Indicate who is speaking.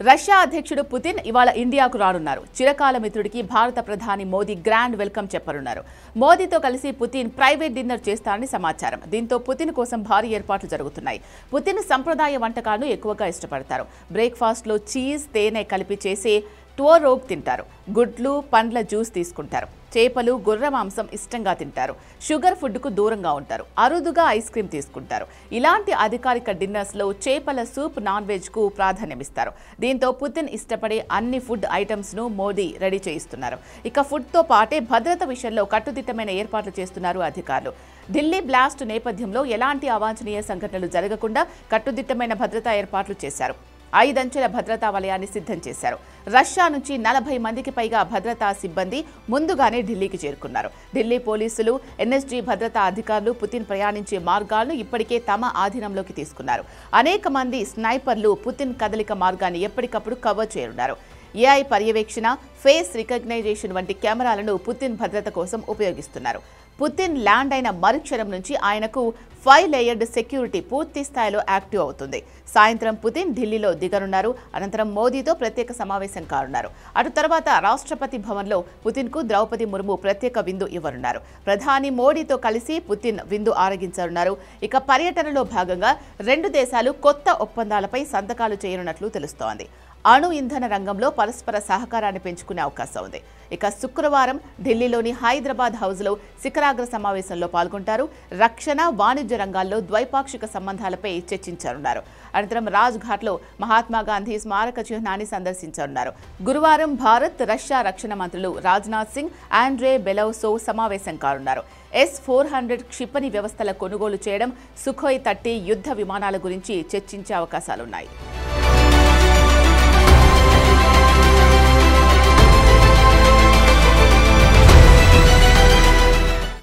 Speaker 1: Russia అధ్యక్షుడు Putin ఇవాళ ఇండియాకు రానున్నారు. చిరకాల మిత్రుడికి భారత ప్రధాని మోదీ గ్రాండ్ వెల్కమ్ చెప్పనున్నారు. మోదీతో కలిసి పుతిన్ ప్రైవేట్ డిన్నర్ చేస్తారని సమాచారం. దీంతో పుతిన్ కోసం భారీ ఏర్పాట్లు జరుగుతున్నాయి. పుతిన్ సంప్రదాయ వంటకాలను ఎక్కువగా ఇష్టపడతారు. బ్రేక్ఫాస్ట్ లో చీజ్, తేనె కలిపి చేసే ట్వోరోగ్ తింటారు. గుడ్లు, పండ్ల జ్యూస్ తీసుకుంటారు. చేపలు, గుర్ర మాంసం ఇష్టంగా తింటారు. షుగర్ ఫుడ్కు దూరంగా ఉంటారు. అరుదుగా ఐస్ క్రీమ్ తీసుకుంటారు. ఇలాంటి అధికారిక డిన్నర్స్లో చేపల సూప్, నాన్ వెజ్కు ప్రాధాన్యమిస్తారు. దీంతో పుతిన్ ఇష్టపడే అన్ని ఫుడ్ ఐటమ్స్ను మోదీ రెడీ చేయిస్తున్నారు. ఇక ఫుడ్తో పాటే భద్రత విషయంలో కట్టుదిట్టమైన ఏర్పాట్లు చేస్తున్నారు అధికారులు. ఢిల్లీ బ్లాస్ట్ నేపథ్యంలో ఎలాంటి అవాంఛనీయ సంఘటనలు జరగకుండా కట్టుదిట్టమైన భద్రతా ఏర్పాట్లు చేశారు. 5 అంచెల భద్రతా వలయాన్ని సిద్ధం చేశారు. రష్యా నుంచి 40 మందికి పైగా భద్రతా సిబ్బంది ముందుగానే ఢిల్లీకి చేరుకున్నారు. ఢిల్లీ పోలీసులు, ఎన్ఎస్జీ భద్రతా అధికారులు పుతిన్ ప్రయాణించే మార్గాలను ఇప్పటికే తమ ఆధీనంలోకి తీసుకున్నారు. అనేక మంది స్నైపర్లు పుతిన్ కదలిక మార్గాన్ని ఎప్పటికప్పుడు కవర్ చేయనున్నారు. ఏఐ పర్యవేక్షణ, ఫేస్ రికగ్నైజేషన్ వంటి కెమెరాలను పుతిన్ భద్రత కోసం ఉపయోగిస్తున్నారు. పుతిన్ ల్యాండ్ అయిన మరుక్షణం నుంచి ఆయనకు 5 లేయర్డ్ సెక్యూరిటీ పూర్తి స్థాయిలో యాక్టివ్ అవుతుంది. సాయంత్రం పుతిన్ ఢిల్లీలో దిగనున్నారు. అనంతరం మోదీతో ప్రత్యేక సమావేశం కానున్నారు. అటు తర్వాత రాష్ట్రపతి భవన్లో పుతిన్కు ద్రౌపది ముర్ము ప్రత్యేక విందు ఇవ్వనున్నారు. ప్రధాని మోడీతో కలిసి పుతిన్ విందు ఆరగించనున్నారు. ఇక పర్యటనలో భాగంగా 2 దేశాలు కొత్త ఒప్పందాలపై సంతకాలు చేయనున్నట్లు తెలుస్తోంది. అణు ఇంధన రంగంలో పరస్పర సహకారాన్ని పెంచుకునే అవకాశం ఉంది. ఇక శుక్రవారం ఢిల్లీలోని హైదరాబాద్ హౌస్లో శిఖరాగ్ర సమావేశంలో పాల్గొంటారు. రక్షణ, వాణిజ్య రంగాల్లో ద్వైపాక్షిక సంబంధాలపై చర్చించనున్నారు. అనంతరం రాజ్ఘాట్లో మహాత్మాగాంధీ స్మారక చిహ్నాన్ని సందర్శించనున్నారు. గురువారం భారత్, రష్యా రక్షణ మంత్రులు రాజ్నాథ్ సింగ్, ఆండ్రే బెలౌసో సమావేశం కానున్నారు. S-400 క్షిపణి వ్యవస్థల కొనుగోలు చేయడం, సుఖోయ్ 30 యుద్ధ విమానాల గురించి చర్చించే అవకాశాలున్నాయి.